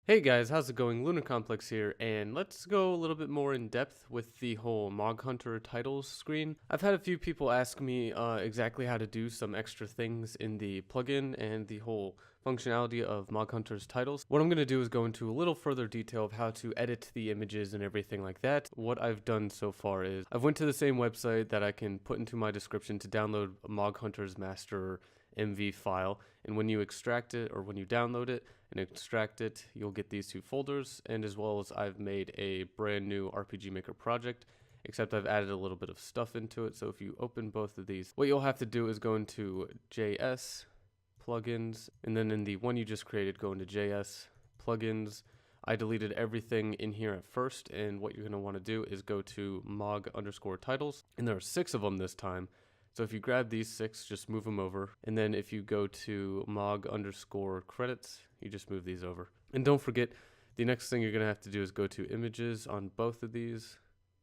Hey guys, how's it going? Lunar Complex here, and let's go a little bit more in depth with the whole Moghunter titles screen. I've had a few people ask me exactly how to do some extra things in the plugin and the whole functionality of Moghunter's titles. What I'm going to do is go into a little further detail of how to edit the images and everything like that. What I've done so far is I've went to the same website that I can put into my description to download Moghunter's master MV file, and when you extract it or when you download it and extract it, you'll get these two folders, and as well as I've made a brand new RPG Maker project, except I've added a little bit of stuff into it. So if you open both of these, what you'll have to do is go into JS plugins, and then in the one you just created, go into JS plugins. I deleted everything in here at first, and what you're going to want to do is go to Mog_titles, and there are 6 of them this time. So if you grab these 6, just move them over. And then if you go to Mog_credits, you just move these over. And don't forget, the next thing you're going to have to do is go to images on both of these.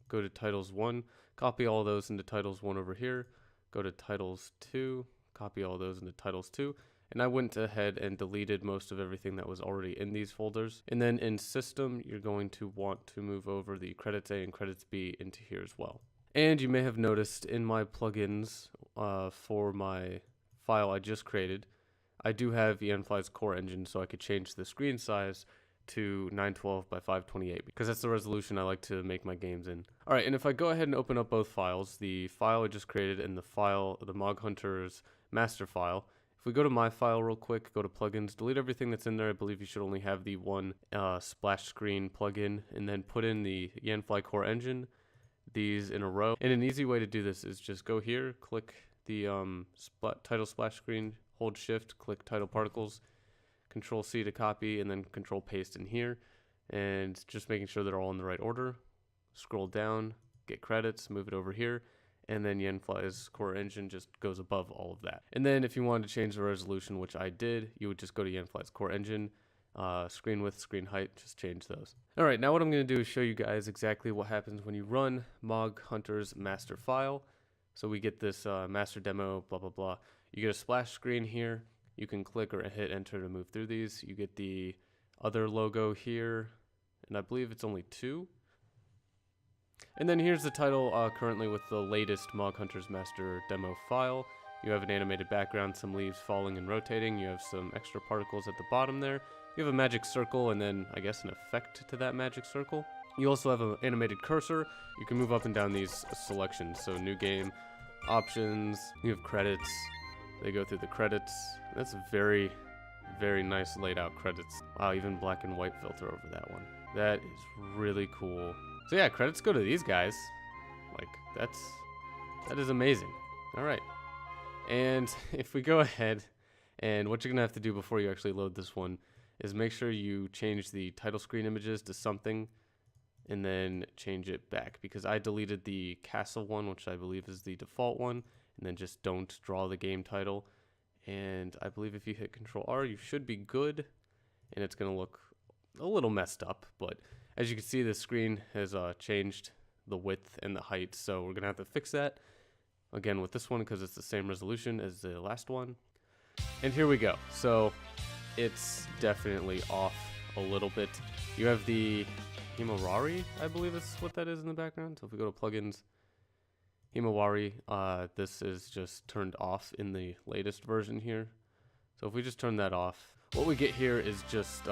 Go to titles 1, copy all those into titles 1 over here. Go to titles 2, copy all those into titles 2. And I went ahead and deleted most of everything that was already in these folders. And then in system, you're going to want to move over the credits A and credits B into here as well. And you may have noticed in my plugins for my file I just created, I do have Yanfly's core engine, so I could change the screen size to 912 by 528 because that's the resolution I like to make my games in. Alright, and if I go ahead and open up both files, the file I just created and the Moghunter's master file, if we go to my file real quick, go to plugins, delete everything that's in there. I believe you should only have the one splash screen plugin, and then put in the Yanfly core engine, these in a row. And an easy way to do this is just go here, click the title splash screen, hold shift, click title particles, control C to copy, and then control paste in here, and just making sure they're all in the right order. Scroll down, get credits, move it over here, and then Yanfly's core engine just goes above all of that. And then if you wanted to change the resolution, which I did, you would just go to Yanfly's core engine, screen width, screen height, just change those. Alright, now what I'm going to do is show you guys exactly what happens when you run Moghunter's master file. So we get this master demo, blah blah blah. You get a splash screen here. You can click or hit enter to move through these. You get the other logo here, and I believe it's only 2. And then here's the title currently with the latest Moghunter's master demo file. You have an animated background, some leaves falling and rotating. You have some extra particles at the bottom there. You have a magic circle and then, I guess, an effect to that magic circle. You also have an animated cursor. You can move up and down these selections. So new game, options, you have credits. They go through the credits. That's very, very nice laid out credits. Wow, even black and white filter over that one. That is really cool. So yeah, credits go to these guys. Like, that is amazing. All right. And if we go ahead, and what you're gonna have to do before you actually load this one is make sure you change the title screen images to something and then change it back, because I deleted the castle one, which I believe is the default one, and then just don't draw the game title. And I believe if you hit Control R, you should be good, and it's gonna look a little messed up, but as you can see, the screen has changed the width and the height, so we're gonna have to fix that again with this one because it's the same resolution as the last one. And here we go. So it's definitely off a little bit. You have the Himawari, I believe is what that is in the background. So if we go to plugins, Himawari, this is just turned off in the latest version here. So if we just turn that off, what we get here is just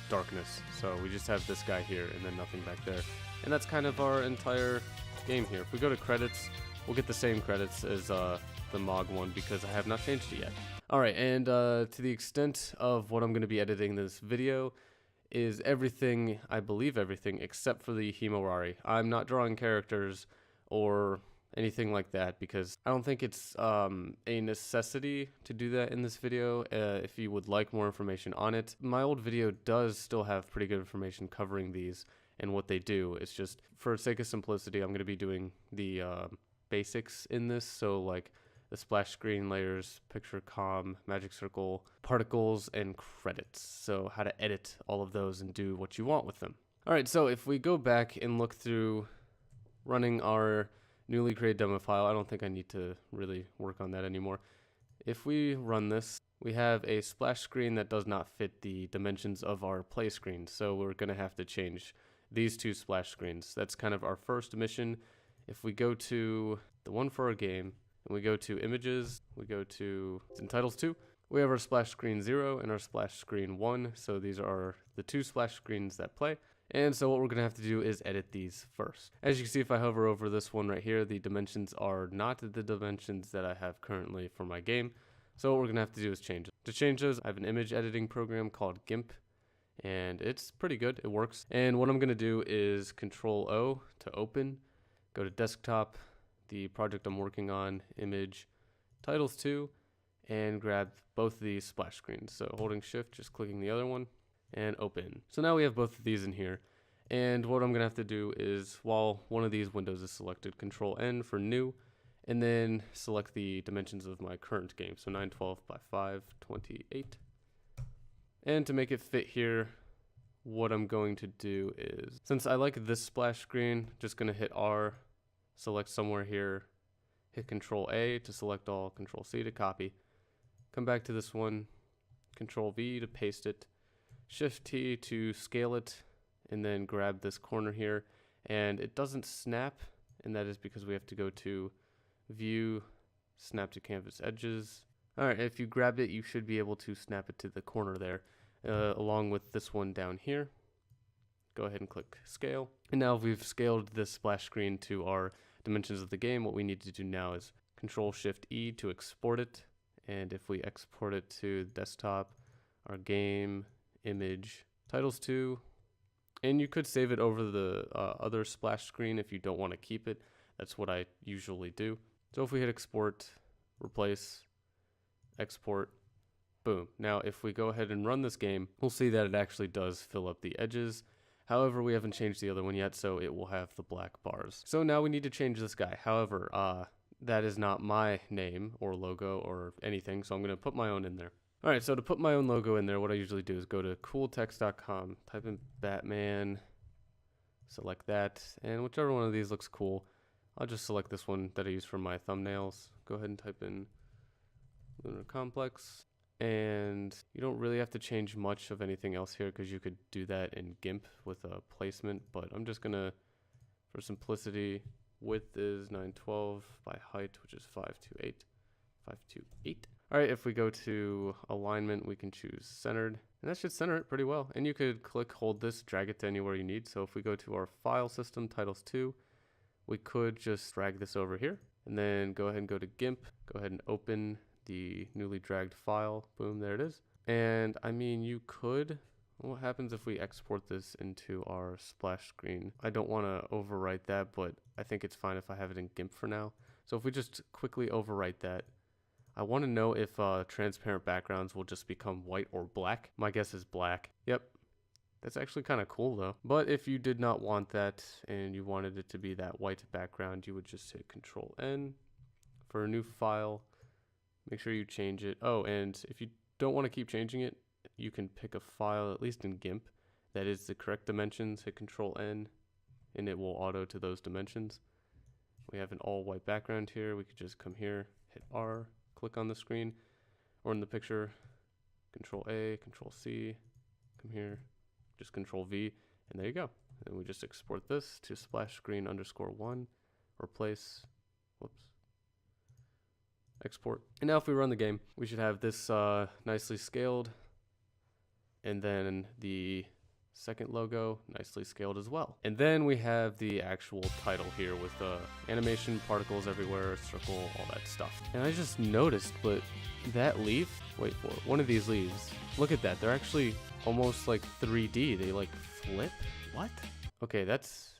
darkness. So we just have this guy here and then nothing back there. And that's kind of our entire game here. If we go to credits, we'll get the same credits as the Mog one because I have not changed it yet. Alright, and to the extent of what I'm going to be editing this video is everything, I believe everything, except for the Himawari. I'm not drawing characters or anything like that because I don't think it's a necessity to do that in this video. If you would like more information on it, my old video does still have pretty good information covering these and what they do. It's just for sake of simplicity, I'm going to be doing the basics in this, so like the splash screen, layers, picture com, magic circle, particles, and credits. So how to edit all of those and do what you want with them. Alright, so if we go back and look through running our newly created demo file, I don't think I need to really work on that anymore. If we run this, we have a splash screen that does not fit the dimensions of our play screen. So we're going to have to change these two splash screens. That's kind of our first mission. If we go to the one for our game and we go to images, we go to it's in titles 2, we have our splash screen 0 and our splash screen 1. So these are the two splash screens that play. And so what we're going to have to do is edit these first. As you can see, if I hover over this one right here, the dimensions are not the dimensions that I have currently for my game. So what we're going to have to do is change it. To change those, I have an image editing program called GIMP, and it's pretty good. It works. And what I'm going to do is Control O to open, go to desktop, the project I'm working on, image, titles 2, and grab both of these splash screens. So holding shift, just clicking the other one, and open. So now we have both of these in here. And what I'm going to have to do is, while one of these windows is selected, Control N for new, and then select the dimensions of my current game. So 912 by 528. And to make it fit here, what I'm going to do is, since I like this splash screen, just going to hit R, select somewhere here, hit Control A to select all, Control C to copy. Come back to this one, Control V to paste it, Shift T to scale it, and then grab this corner here. And it doesn't snap, and that is because we have to go to View, Snap to Canvas Edges. Alright, if you grab it, you should be able to snap it to the corner there, along with this one down here. Go ahead and click Scale. And now if we've scaled this splash screen to our dimensions of the game, what we need to do now is Control Shift E to export it. And if we export it to desktop, our game, image, titles 2, and you could save it over the other splash screen if you don't want to keep it. That's what I usually do. So if we hit export, replace, export, boom. Now if we go ahead and run this game, we'll see that it actually does fill up the edges. However, we haven't changed the other one yet, so it will have the black bars. So now we need to change this guy. However, that is not my name or logo or anything, so I'm going to put my own in there. Alright, so to put my own logo in there, what I usually do is go to cooltext.com, type in Batman, select that, and whichever one of these looks cool, I'll just select this one that I use for my thumbnails. Go ahead and type in Lunar Complex. And you don't really have to change much of anything else here because you could do that in GIMP with a placement. But I'm just going to, for simplicity, width is 912 by height, which is 528. 528. All right, if we go to alignment, we can choose centered. And that should center it pretty well. And you could click, hold this, drag it to anywhere you need. So if we go to our file system, titles 2, we could just drag this over here and then go ahead and go to GIMP, go ahead and open the newly dragged file. Boom, there it is. And I mean, you could, what happens if we export this into our splash screen? I don't want to overwrite that, but I think it's fine if I have it in GIMP for now. So if we just quickly overwrite that, I want to know if transparent backgrounds will just become white or black. My guess is black. Yep. That's actually kind of cool though. But if you did not want that and you wanted it to be that white background, you would just hit Control N for a new file. Make sure you change it. Oh, and if you don't want to keep changing it, you can pick a file, at least in GIMP, that is the correct dimensions. Hit Control N and it will auto to those dimensions. We have an all white background here. We could just come here, hit R, click on the screen or in the picture, Control A, Control C, come here, just Control V, and there you go. And we just export this to splash screen _1, replace, whoops, export. And now if we run the game, we should have this nicely scaled, and then the second logo nicely scaled as well. And then we have the actual title here with the animation, particles everywhere, circle, all that stuff. And I just noticed, but that leaf, wait for it, one of these leaves, look at that, they're actually almost like 3D. They like flip. What? Okay, that's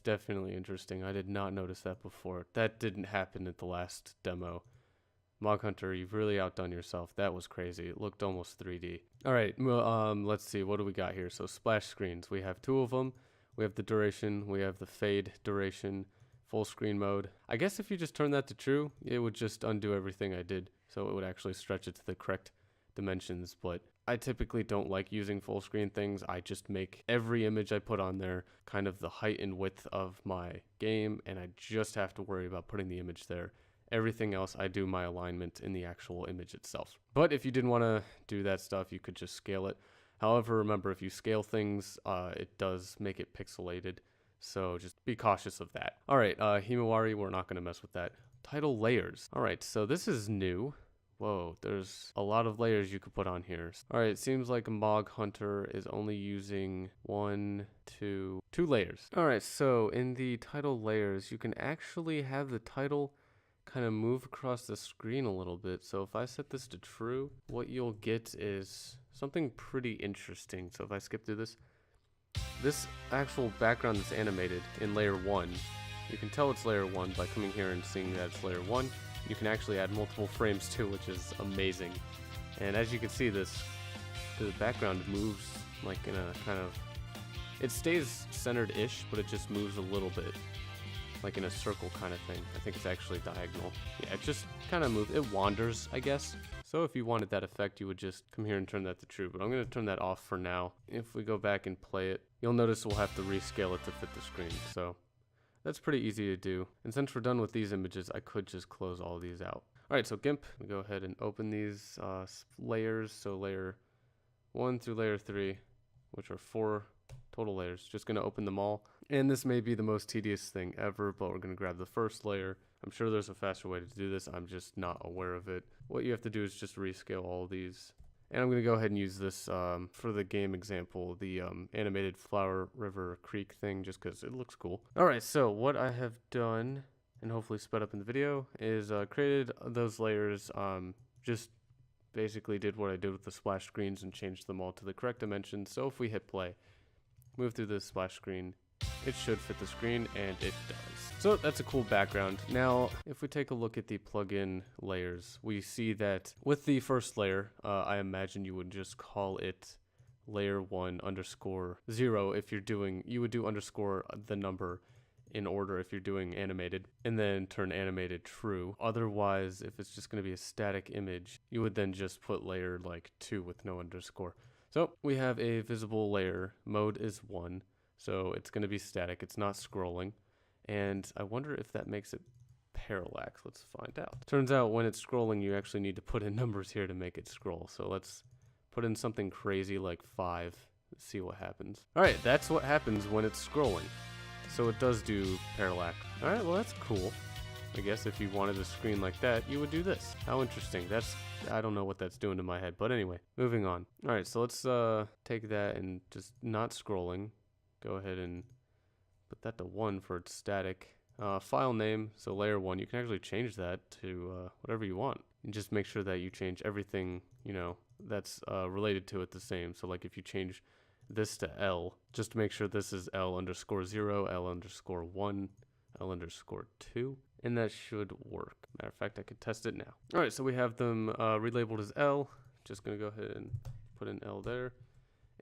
definitely interesting. I did not notice that before. That didn't happen at the last demo. Moghunter, you've really outdone yourself. That was crazy. It looked almost 3D. All right, well, let's see. What do we got here? So splash screens. We have two of them. We have the duration. We have the fade duration, full screen mode. I guess if you just turn that to true, it would just undo everything I did. So it would actually stretch it to the correct dimensions. But I typically don't like using full screen things. I just make every image I put on there kind of the height and width of my game, and I just have to worry about putting the image there Everything else, I do my alignment in the actual image itself. But if you didn't want to do that stuff, you could just scale it. However, remember, if you scale things, it does make it pixelated. So just be cautious of that. All right, Himawari, we're not going to mess with that. Title layers. All right, so this is new. Whoa, there's a lot of layers you could put on here. All right, it seems like Moghunter is only using two layers. All right, so in the title layers, you can actually have the title kind of move across the screen a little bit. So if I set this to true, what you'll get is something pretty interesting. So if I skip through this actual background that's animated in layer 1, you can tell it's layer 1 by coming here and seeing that it's layer 1. You can actually add multiple frames too, which is amazing. And as you can see, the background moves like in a kind of, it stays centered-ish, but it just moves a little bit, like in a circle kind of thing. I think it's actually diagonal. Yeah, it just kind of moves. It wanders, I guess. So if you wanted that effect, you would just come here and turn that to true. But I'm going to turn that off for now. If we go back and play it, you'll notice we'll have to rescale it to fit the screen. So that's pretty easy to do. And since we're done with these images, I could just close all these out. All right, so GIMP, we go ahead and open these layers. So layer 1 through layer 3, which are 4 total layers. Just going to open them all. And this may be the most tedious thing ever, but we're going to grab the first layer. I'm sure there's a faster way to do this. I'm just not aware of it. What you have to do is just rescale all these. And I'm going to go ahead and use this for the game example, the animated Flower River Creek thing, just because it looks cool. All right, so what I have done, and hopefully sped up in the video, is created those layers, just basically did what I did with the splash screens and changed them all to the correct dimensions. So if we hit play, move through the splash screen, it should fit the screen, and it does. So that's a cool background. Now, if we take a look at the plugin layers, we see that with the first layer, I imagine you would just call it layer 1 underscore 0 if you're doing, you would do underscore the number in order if you're doing animated, and then turn animated true. Otherwise, if it's just going to be a static image, you would then just put layer like 2 with no underscore. So we have a visible layer. Mode is 1. So it's going to be static. It's not scrolling. And I wonder if that makes it parallax. Let's find out. Turns out when it's scrolling, you actually need to put in numbers here to make it scroll. So let's put in something crazy like 5. Let's see what happens. All right, that's what happens when it's scrolling. So it does do parallax. All right, well, that's cool. I guess if you wanted a screen like that, you would do this. How interesting. I don't know what that's doing to my head. But anyway, moving on. All right, so let's take that and just not scrolling. Go ahead and put that to 1 for its static. File name, so layer 1, you can actually change that to whatever you want. And just make sure that you change everything, you know, that's related to it the same. So like if you change this to L, just make sure this is L underscore 0, L underscore 1, L underscore 2, and that should work. Matter of fact, I could test it now. All right, so we have them relabeled as L. Just gonna go ahead and put an L there.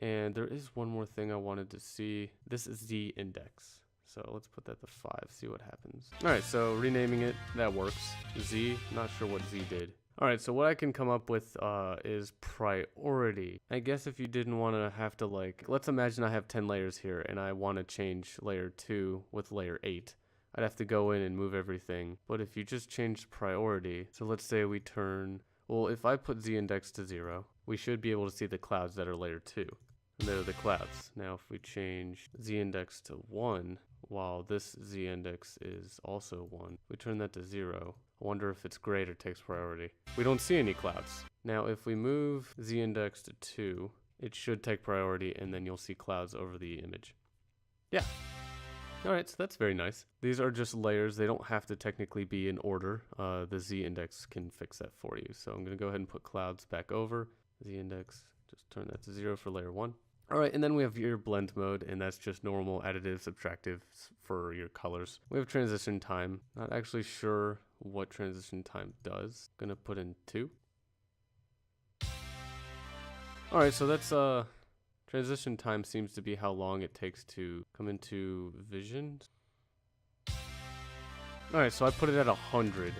And there is one more thing I wanted to see. This is Z index. So let's put that to 5, see what happens. All right, so renaming it, that works. Z, not sure what Z did. All right, so what I can come up with is priority. I guess if you didn't want to have to like, let's imagine I have 10 layers here and I want to change layer 2 with layer 8. I'd have to go in and move everything. But if you just change priority, so let's say we turn, well, if I put Z index to 0, we should be able to see the clouds that are layer 2. And there are the clouds. Now if we change Z index to 1, while this Z index is also 1, we turn that to 0. I wonder if it's great or takes priority. We don't see any clouds. Now if we move Z index to 2, it should take priority, and then you'll see clouds over the image. Yeah. Alright, so that's very nice. These are just layers. They don't have to technically be in order. The Z index can fix that for you. So I'm going to go ahead and put clouds back over. Z index, just turn that to 0 for layer 1. All right, and then we have your blend mode, and that's just normal additive, subtractive for your colors. We have transition time. Not actually sure what transition time does. Gonna put in 2. All right, so that's transition time seems to be how long it takes to come into vision. All right, so I put it at 100.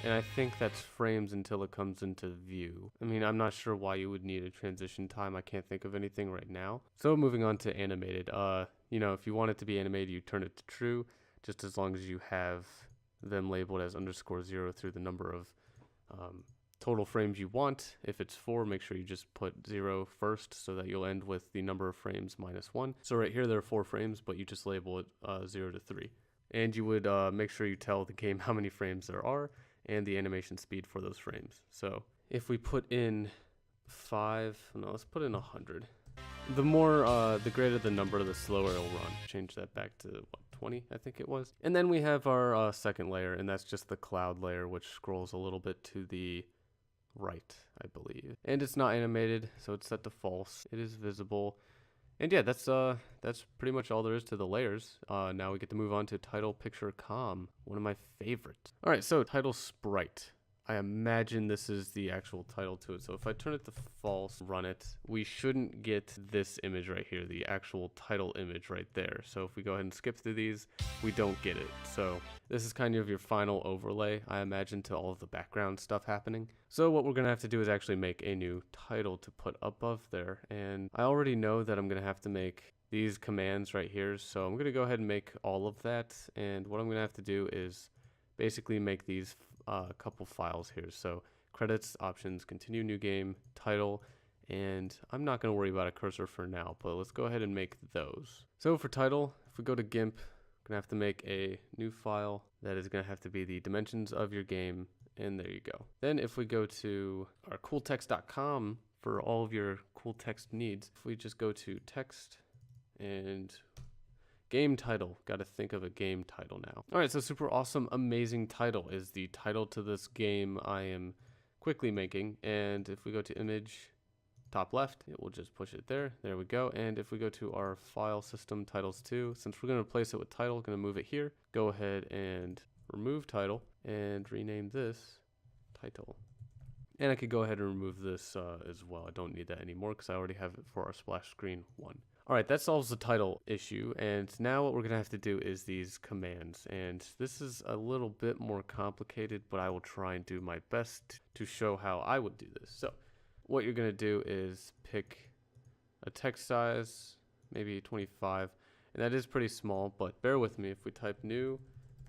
And I think that's frames until it comes into view. I mean, I'm not sure why you would need a transition time. I can't think of anything right now. So moving on to animated. You know, if you want it to be animated, you turn it to true, just as long as you have them labeled as _0 through the number of total frames you want. If it's 4, make sure you just put 0 first so that you'll end with the number of frames -1. So right here there are 4 frames, but you just label it 0 to 3. And you would make sure you tell the game how many frames there are and the animation speed for those frames. So if we put in 5, no, let's put in 100. The greater the number, the slower it'll run. Change that back to, what, 20, I think it was. And then we have our second layer, and that's just the cloud layer, which scrolls a little bit to the right, I believe. And it's not animated, so it's set to false. It is visible. And yeah, that's pretty much all there is to the layers. Now we get to move on to title picture com, one of my favorites. All right, so title sprite. I imagine this is the actual title to it. So if I turn it to false, run it, we shouldn't get this image right here, the actual title image right there. So if we go ahead and skip through these, we don't get it. So this is kind of your final overlay, I imagine, to all of the background stuff happening. So what we're gonna have to do is actually make a new title to put above there. And I already know that I'm gonna have to make these commands right here. So I'm gonna go ahead and make all of that. And what I'm gonna have to do is basically make these a couple files here. So credits, options, continue new game, title, and I'm not going to worry about a cursor for now, but let's go ahead and make those. So for title, if we go to GIMP, we're going to have to make a new file that is going to have to be the dimensions of your game, and there you go. Then if we go to our cooltext.com for all of your cool text needs, if we just go to text and game title, got to think of a game title now. All right, so super awesome, amazing title is the title to this game I am quickly making. And if we go to image, top left, it will just push it there. There we go. And if we go to our file system titles 2, since we're going to replace it with title, going to move it here. Go ahead and remove title and rename this title. And I could go ahead and remove this as well. I don't need that anymore because I already have it for our splash screen 1. All right, that solves the title issue, and now what we're going to have to do is these commands, and this is a little bit more complicated, but I will try and do my best to show how I would do this. So what you're going to do is pick a text size, maybe 25, and that is pretty small, but bear with me. If we type new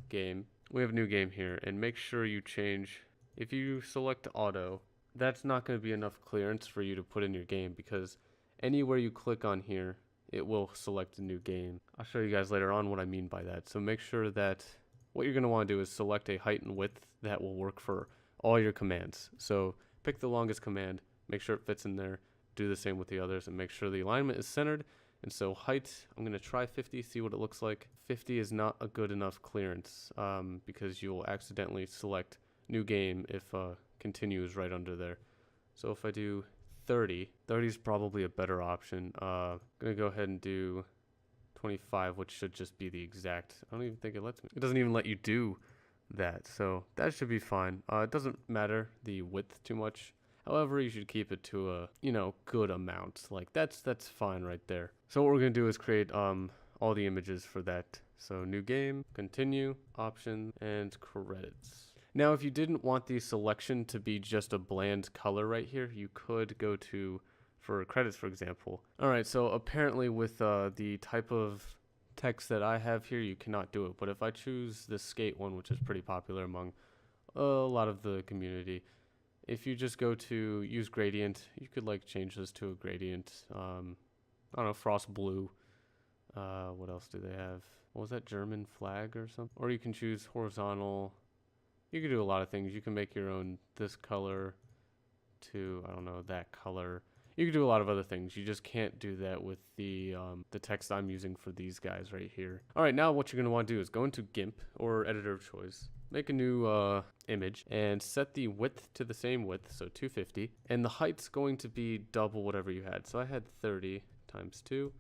game, we have new game here, and make sure you change, if you select auto, that's not going to be enough clearance for you to put in your game, because anywhere you click on here, it will select a new game. I'll show you guys later on what I mean by that. So make sure that what you're going to want to do is select a height and width that will work for all your commands. So pick the longest command, make sure it fits in there, do the same with the others, and make sure the alignment is centered. And so height, I'm going to try 50, see what it looks like. 50 is not a good enough clearance because you'll accidentally select new game if continue is right under there. So if I do 30 is probably a better option. Gonna go ahead and do 25, which should just be the exact. I don't even think it lets me. It doesn't even let you do that, so that should be fine. It doesn't matter the width too much. However, you should keep it to a good amount. Like that's fine right there. So what we're gonna do is create all the images for that. So new game, continue, option, and credits. Now, if you didn't want the selection to be just a bland color right here, you could go to, for credits, for example. All right, so apparently with the type of text that I have here, you cannot do it. But if I choose the skate one, which is pretty popular among a lot of the community, if you just go to use gradient, you could like change this to a gradient. I don't know, frost blue. What else do they have? What was that, German flag or something? Or you can choose horizontal. You can do a lot of things. You can make your own this color to, I don't know, that color. You can do a lot of other things. You just can't do that with the text I'm using for these guys right here. All right, now what you're going to want to do is go into GIMP or editor of choice. Make a new image and set the width to the same width, so 250. And the height's going to be double whatever you had. So I had 30 times 2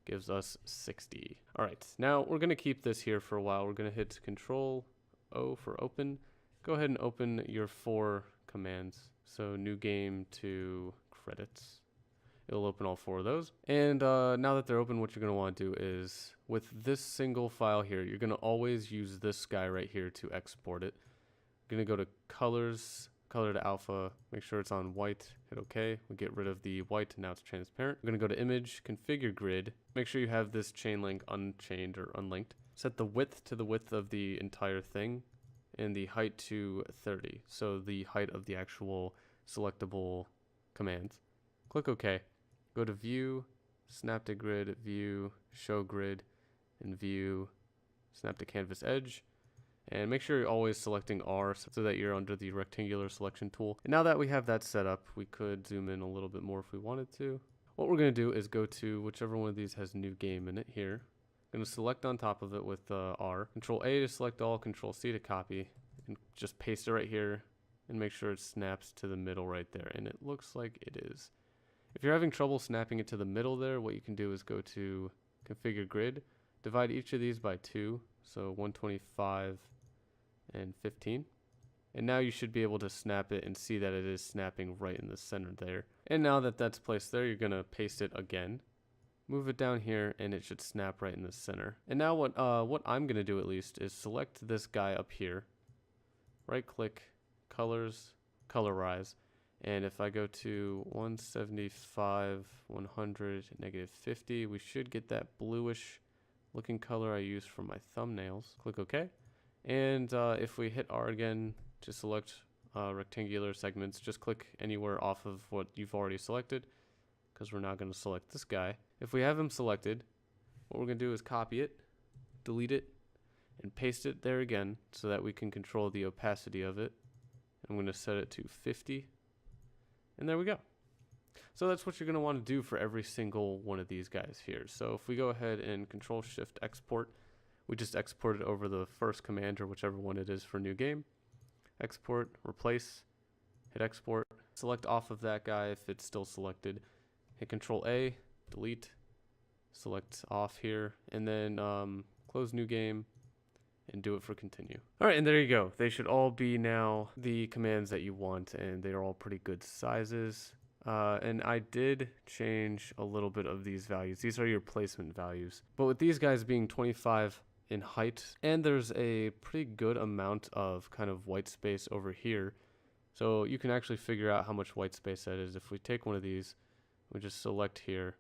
gives us 60. All right, now we're going to keep this here for a while. We're going to hit Control O for open. Go ahead and open your 4 commands. So new game to credits. It'll open all 4 of those. And now that they're open, what you're going to want to do is with this single file here, you're going to always use this guy right here to export it. You're going to go to colors, color to alpha, make sure it's on white, hit OK. We'll get rid of the white, now it's transparent. We're going to go to image, configure grid. Make sure you have this chain link unchained or unlinked. Set the width to the width of the entire thing. and the height to 30. So the height of the actual selectable commands. Click OK. Go to View, Snap to Grid, View, Show Grid, and View, Snap to Canvas Edge. And make sure you're always selecting R so that you're under the rectangular selection tool. And now that we have that set up, we could zoom in a little bit more if we wanted to. What we're going to do is go to whichever one of these has new game in it here. I'm going to select on top of it with R. Control A to select all, Control C to copy, and just paste it right here and make sure it snaps to the middle right there. And it looks like it is. If you're having trouble snapping it to the middle there, what you can do is go to Configure Grid, divide each of these by 2, so 125 and 15. And now you should be able to snap it and see that it is snapping right in the center there. And now that that's placed there, you're going to paste it again. Move it down here and it should snap right in the center. And now what I'm going to do at least is select this guy up here. Right click, colors, colorize. And if I go to 175, 100, -50, we should get that bluish looking color I used for my thumbnails. Click OK. And if we hit R again to select rectangular segments, just click anywhere off of what you've already selected, because we're now going to select this guy. If we have him selected, what we're going to do is copy it, delete it, and paste it there again so that we can control the opacity of it. I'm going to set it to 50, and there we go. So that's what you're going to want to do for every single one of these guys here. So if we go ahead and Control Shift Export, we just export it over the first command or whichever one it is for new game. Export, replace, hit export, select off of that guy if it's still selected. Hit Control A, delete, select off here, and then close new game and do it for continue. All right, and there you go. They should all be now the commands that you want, and they're all pretty good sizes. And I did change a little bit of these values. These are your placement values. But with these guys being 25 in height, and there's a pretty good amount of kind of white space over here. So you can actually figure out how much white space that is. If we take one of these, we just select here,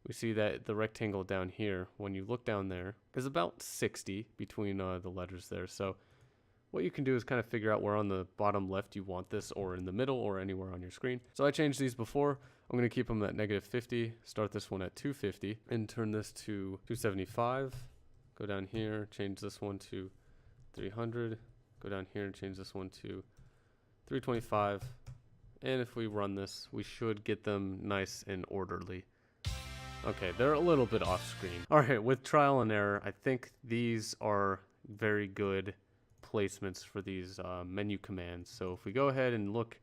we see that the rectangle down here, when you look down there, is about 60 between the letters there. So what you can do is kind of figure out where on the bottom left you want this, or in the middle, or anywhere on your screen. So I changed these before. I'm going to keep them at -50, start this one at 250, and turn this to 275. Go down here, change this one to 300. Go down here and change this one to 325. And if we run this, we should get them nice and orderly. Okay, they're a little bit off screen. All right, with trial and error, I think these are very good placements for these menu commands. So if we go ahead and look,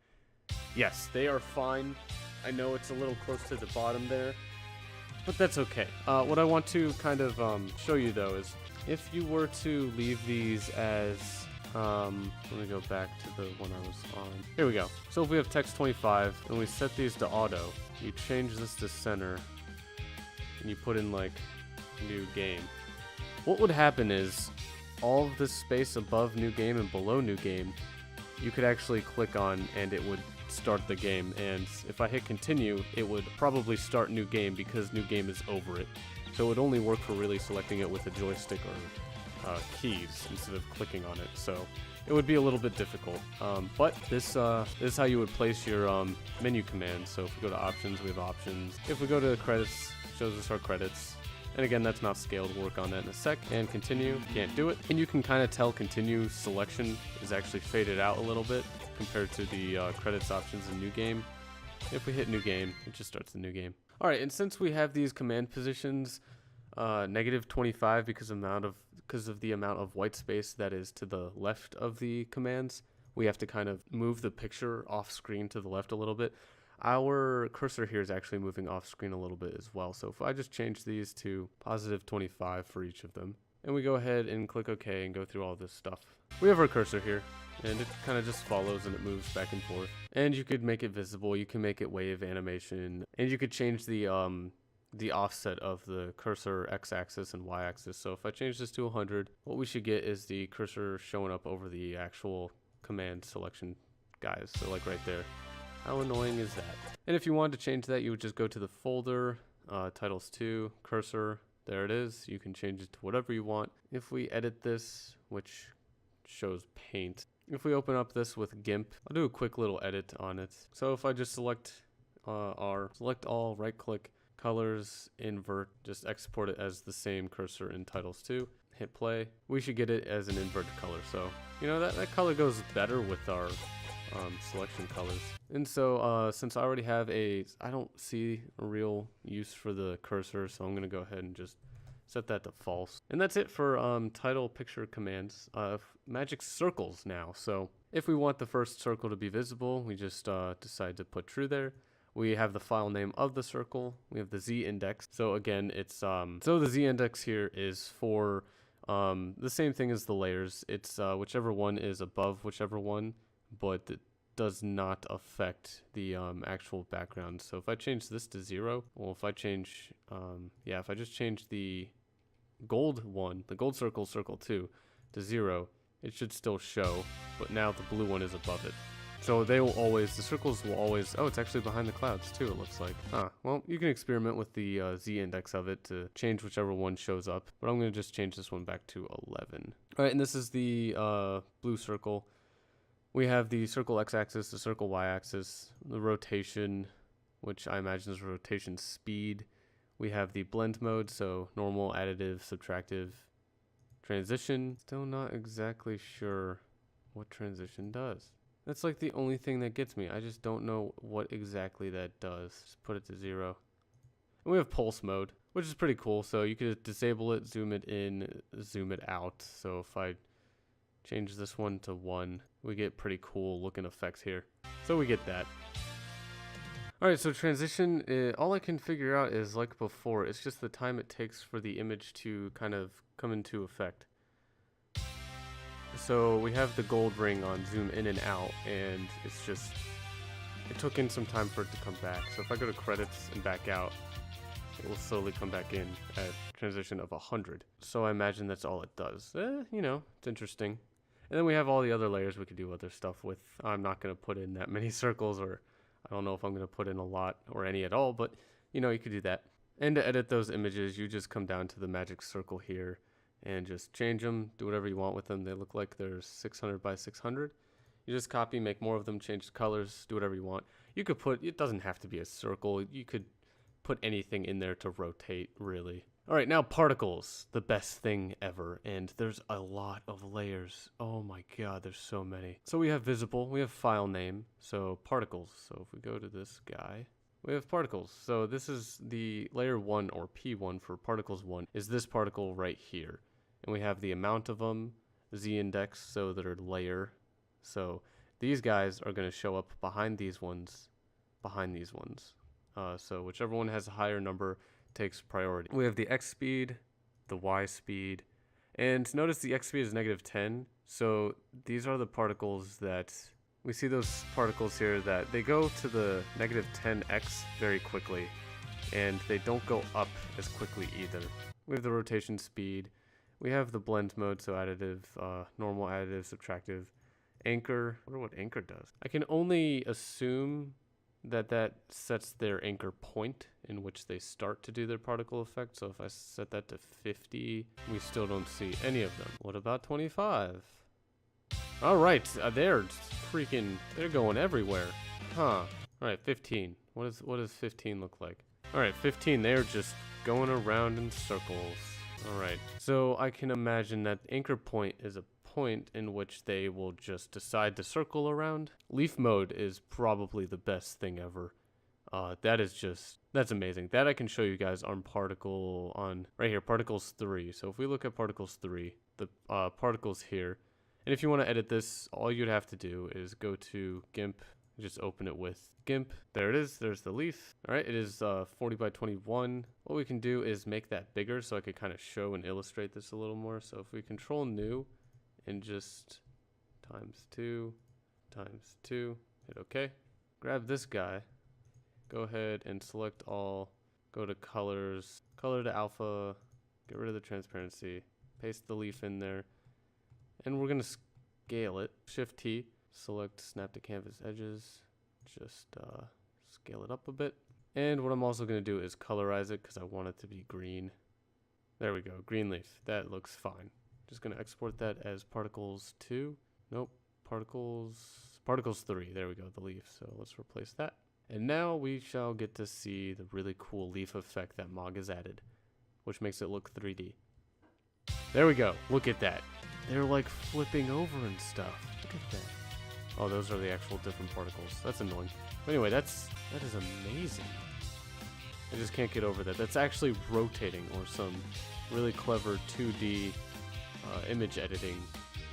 yes, they are fine. I know it's a little close to the bottom there, but that's okay. What I want to kind of show you though is if you were to leave these as, let me go back to the one I was on. Here we go. So if we have text 25 and we set these to auto, you change this to center and you put in like new game. What would happen is all of this space above new game and below new game, you could actually click on and it would start the game, and if I hit continue, it would probably start new game because new game is over it. So it would only work for really selecting it with a joystick or keys instead of clicking on it. So it would be a little bit difficult. But this is how you would place your menu commands. So if we go to options, we have options. If we go to credits, it shows us our credits. And again, that's not scaled. We'll work on that in a sec. And continue, can't do it. And you can kind of tell continue selection is actually faded out a little bit compared to the credits options in new game. If we hit new game, it just starts the new game. All right, and since we have these command positions, -25 because of the amount of white space that is to the left of the commands, we have to kind of move the picture off screen to the left a little bit. Our cursor here is actually moving off screen a little bit as well. So if I just change these to +25 for each of them, and we go ahead and click OK and go through all this stuff, we have our cursor here, and it kind of just follows and it moves back and forth. And you could make it visible, you can make it wave animation, and you could change the offset of the cursor x-axis and y-axis. So if I change this to 100, what we should get is the cursor showing up over the actual command selection guys. So like right there. How annoying is that? And if you wanted to change that, you would just go to the folder, titles 2, cursor, there it is. You can change it to whatever you want. If we edit this, which shows paint. If we open up this with GIMP, I'll do a quick little edit on it. So if I just select select all, right click, colors, invert, just export it as the same cursor in titles 2, hit play, we should get it as an inverted color. So, you know, that color goes better with our selection colors. And so since I already have I don't see a real use for the cursor, so I'm gonna go ahead and just set that to false. And that's it for title picture commands. Magic circles now. So if we want the first circle to be visible, we just decide to put true there. We have the file name of the circle. We have the Z index. So again, it's so the Z index here is for the same thing as the layers. It's whichever one is above whichever one, but it does not affect the actual background. So if I change this to 0, well, if I change, if I just change the gold one, the gold circle, circle 2, to 0, it should still show, but now the blue one is above it. So they will always, the circles will always, oh, it's actually behind the clouds too, it looks like. Well, you can experiment with the Z index of it to change whichever one shows up, but I'm going to just change this one back to 11. All right, and this is the blue circle. We have the circle x-axis, the circle y-axis, the rotation, which I imagine is rotation speed. We have the blend mode, so normal, additive, subtractive, transition. Still not exactly sure what transition does. That's like the only thing that gets me. I just don't know what exactly that does. Just put it to 0. And we have pulse mode, which is pretty cool. So you could disable it, zoom it in, zoom it out. So if I change this one to 1, we get pretty cool looking effects here. So we get that. Alright, so transition, all I can figure out is like before, it's just the time it takes for the image to kind of come into effect. So we have the gold ring on zoom in and out, and it's just, it took in some time for it to come back. So if I go to credits and back out, it will slowly come back in at transition of 100. So I imagine that's all it does. You know, it's interesting. And then we have all the other layers we could do other stuff with. I'm not going to put in that many circles, or I don't know if I'm going to put in a lot or any at all, but you know, you could do that. And to edit those images, you just come down to the magic circle here and just change them, do whatever you want with them. They look like they're 600 by 600. You just copy, make more of them, change the colors, do whatever you want. You could put, it doesn't have to be a circle. You could put anything in there to rotate, really. All right, now particles, the best thing ever. And there's a lot of layers. Oh my God, there's so many. So we have visible, we have file name, so particles. So if we go to this guy, we have particles. So this is the layer 1, or P1 for particles 1, is this particle right here. And we have the amount of them, Z index, so that are layer. So these guys are going to show up behind these ones, so whichever one has a higher number takes priority. We have the X speed, the Y speed, and notice the X speed is -10. So these are the particles that, we see those particles here that they go to the -10x very quickly, and they don't go up as quickly either. We have the rotation speed. We have the blend mode, so additive, normal, additive, subtractive, anchor. I wonder what anchor does. I can only assume that that sets their anchor point in which they start to do their particle effect. So if I set that to 50, we still don't see any of them. What about 25? All right, they're going everywhere. Huh. All right, 15. What does 15 look like? All right, 15, they're just going around in circles. All right, so I can imagine that anchor point is a point in which they will just decide to circle around. Leaf mode is probably the best thing ever. That's amazing. That I can show you guys on right here, particles 3. So if we look at particles 3, the particles here, and if you want to edit this, all you'd have to do is go to GIMP, just open it with GIMP. There it is, there's the leaf. All right, it is 40 by 21. What we can do is make that bigger so I could kind of show and illustrate this a little more. So if we control new and just ×2, hit OK. Grab this guy, go ahead and select all, go to colors, color to alpha, get rid of the transparency, paste the leaf in there, and we're going to scale it. Shift T, select snap to canvas edges, just scale it up a bit. And what I'm also going to do is colorize it because I want it to be green. There we go, green leaf. That looks fine. Just gonna export that as particles 2. Nope, particles 3. There we go, the leaf. So let's replace that. And now we shall get to see the really cool leaf effect that Mog has added, which makes it look 3D. There we go. Look at that. They're like flipping over and stuff. Look at that. Oh, those are the actual different particles. That's annoying. But anyway, that is amazing. I just can't get over that. That's actually rotating, or some really clever 2D image editing,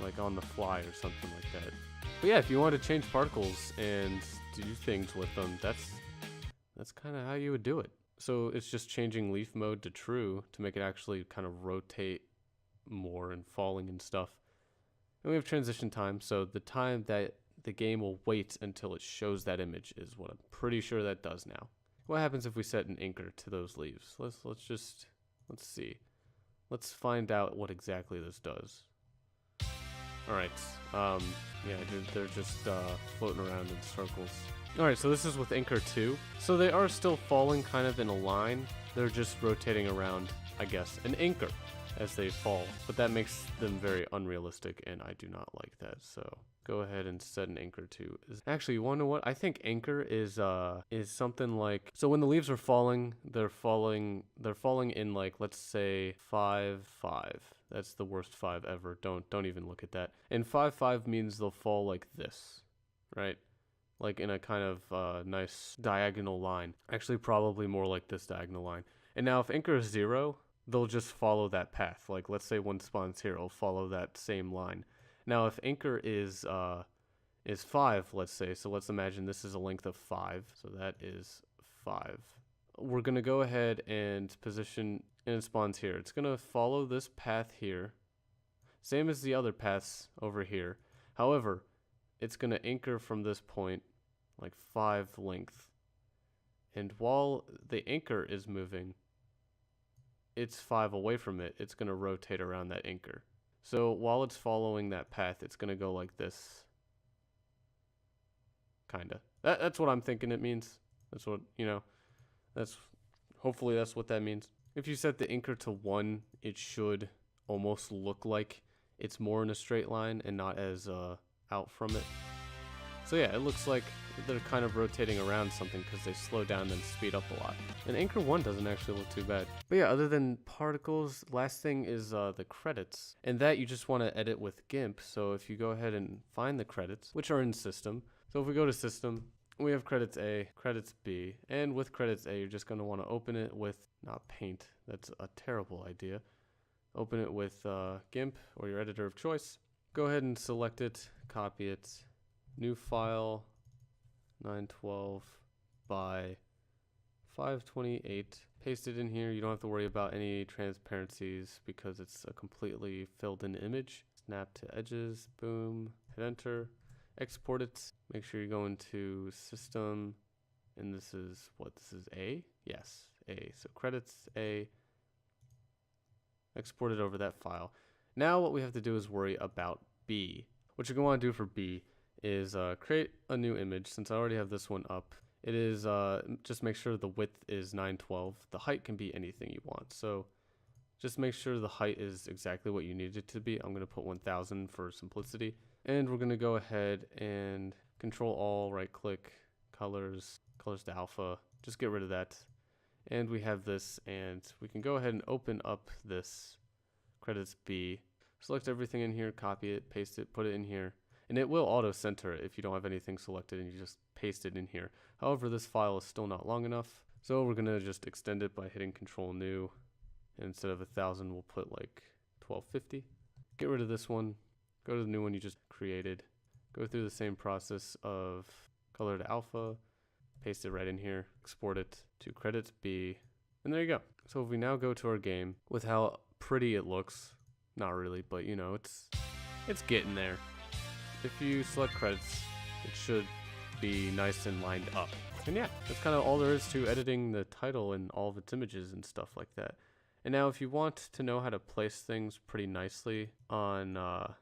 like on the fly or something like that. But yeah, if you want to change particles and do things with them, that's kind of how you would do it. So it's just changing leaf mode to true to make it actually kind of rotate more and falling and stuff. And we have transition time, so the time that the game will wait until it shows that image is what I'm pretty sure that does now. What happens if we set an anchor to those leaves? Let's see. Let's find out what exactly this does. Alright, yeah, they're just floating around in circles. Alright, so this is with anchor 2. So they are still falling kind of in a line. They're just rotating around, I guess, an anchor as they fall. But that makes them very unrealistic, and I do not like that. So go ahead and set an anchor to. Actually, you want to know what? I think anchor is something like, so when the leaves are falling, they're falling in, like, let's say 5, 5. That's the worst 5 ever. Don't even look at that. And 5, 5 means they'll fall like this, right? Like in a kind of nice diagonal line. Actually, probably more like this diagonal line. And now if anchor is 0, they'll just follow that path. Like, let's say one spawns here, it'll follow that same line. Now, if anchor is 5, let's say, so let's imagine this is a length of 5, so that is 5. We're gonna go ahead and position, and it spawns here. It's gonna follow this path here, same as the other paths over here. However, it's gonna anchor from this point, like 5 length. And while the anchor is moving, it's 5 away from it. It's gonna rotate around that anchor. So while it's following that path, it's gonna go like this. Kinda. That's what I'm thinking it means. That's what, hopefully that's what that means. If you set the anchor to 1, it should almost look like it's more in a straight line and not as out from it. So yeah, it looks like they're kind of rotating around something because they slow down and speed up a lot. And anchor 1 doesn't actually look too bad. But yeah, other than particles, last thing is the credits. And that you just want to edit with GIMP. So if you go ahead and find the credits, which are in system. So if we go to system, we have credits A, credits B. And with credits A, you're just going to want to open it with, not Paint. That's a terrible idea. Open it with GIMP or your editor of choice. Go ahead and select it, copy it. New file, 912 by 528. Paste it in here. You don't have to worry about any transparencies because it's a completely filled in image. Snap to edges, boom, hit enter. Export it. Make sure you go into system, and this is what? This is A? Yes, A. So credits A. Export it over that file. Now what we have to do is worry about B. What you're going to want to do for B is create a new image. Since I already have this one up, it is just make sure the width is 912. The height can be anything you want, so just make sure the height is exactly what you need it to be. I'm going to put 1000 for simplicity, and we're going to go ahead and Control Alt, right click, colors to alpha, just get rid of that. And we have this, and we can go ahead and open up this credits B, select everything in here, copy it, paste it, put it in here. And it will auto center it if you don't have anything selected and you just paste it in here. However, this file is still not long enough, so we're gonna just extend it by hitting Control New. And instead of 1000, we'll put like 1250. Get rid of this one, go to the new one you just created, go through the same process of color to alpha, paste it right in here, export it to credits B, and there you go. So if we now go to our game, with how pretty it looks, not really, but it's getting there. If you select credits, it should be nice and lined up. And yeah, that's kind of all there is to editing the title and all of its images and stuff like that. And now if you want to know how to place things pretty nicely on,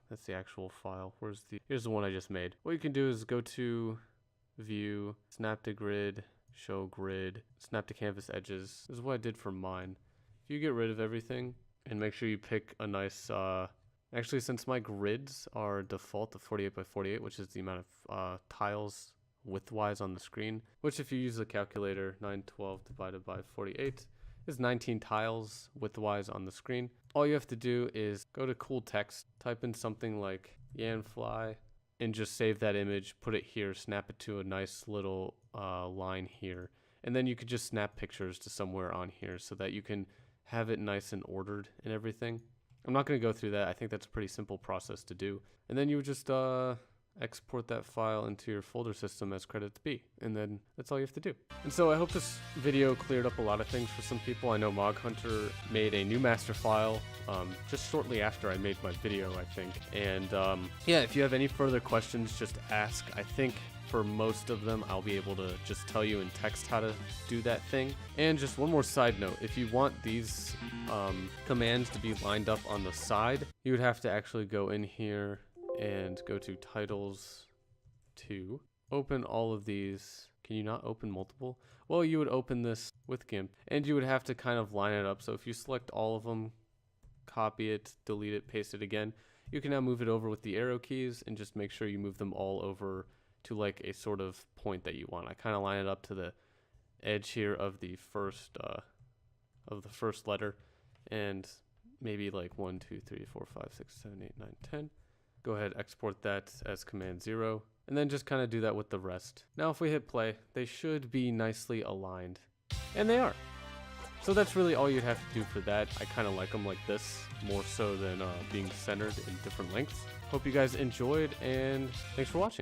that's the actual file. Here's the one I just made. What you can do is go to View, Snap to Grid, Show Grid, Snap to Canvas Edges. This is what I did for mine. If you get rid of everything and make sure you pick a nice Actually, since my grids are default to 48 by 48, which is the amount of tiles widthwise on the screen, which if you use the calculator, 912 divided by 48 is 19 tiles widthwise on the screen. All you have to do is go to cool text, type in something like Yanfly, and just save that image, put it here, snap it to a nice little line here. And then you could just snap pictures to somewhere on here so that you can have it nice and ordered and everything. I'm not going to go through that. I think that's a pretty simple process to do. And then you would just export that file into your folder system as credits B. And then that's all you have to do. And so I hope this video cleared up a lot of things for some people. I know Moghunter made a new master file just shortly after I made my video, I think. And yeah, if you have any further questions, just ask. I think for most of them, I'll be able to just tell you in text how to do that thing. And just one more side note, if you want these commands to be lined up on the side, you would have to actually go in here and go to titles 2. Open all of these. Can you not open multiple? Well, you would open this with GIMP, and you would have to kind of line it up. So if you select all of them, copy it, delete it, paste it again, you can now move it over with the arrow keys and just make sure you move them all over to like a sort of point that you want. I kind of line it up to the edge here of the first letter, and maybe like 1, 2, 3, 4, 5, 6, 7, 8, 9, 10. Go ahead, export that as command 0, and then just kind of do that with the rest. Now if we hit play, they should be nicely aligned, and they are. So that's really all you'd have to do for that. I kind of like them like this, more so than being centered in different lengths. Hope you guys enjoyed, and thanks for watching.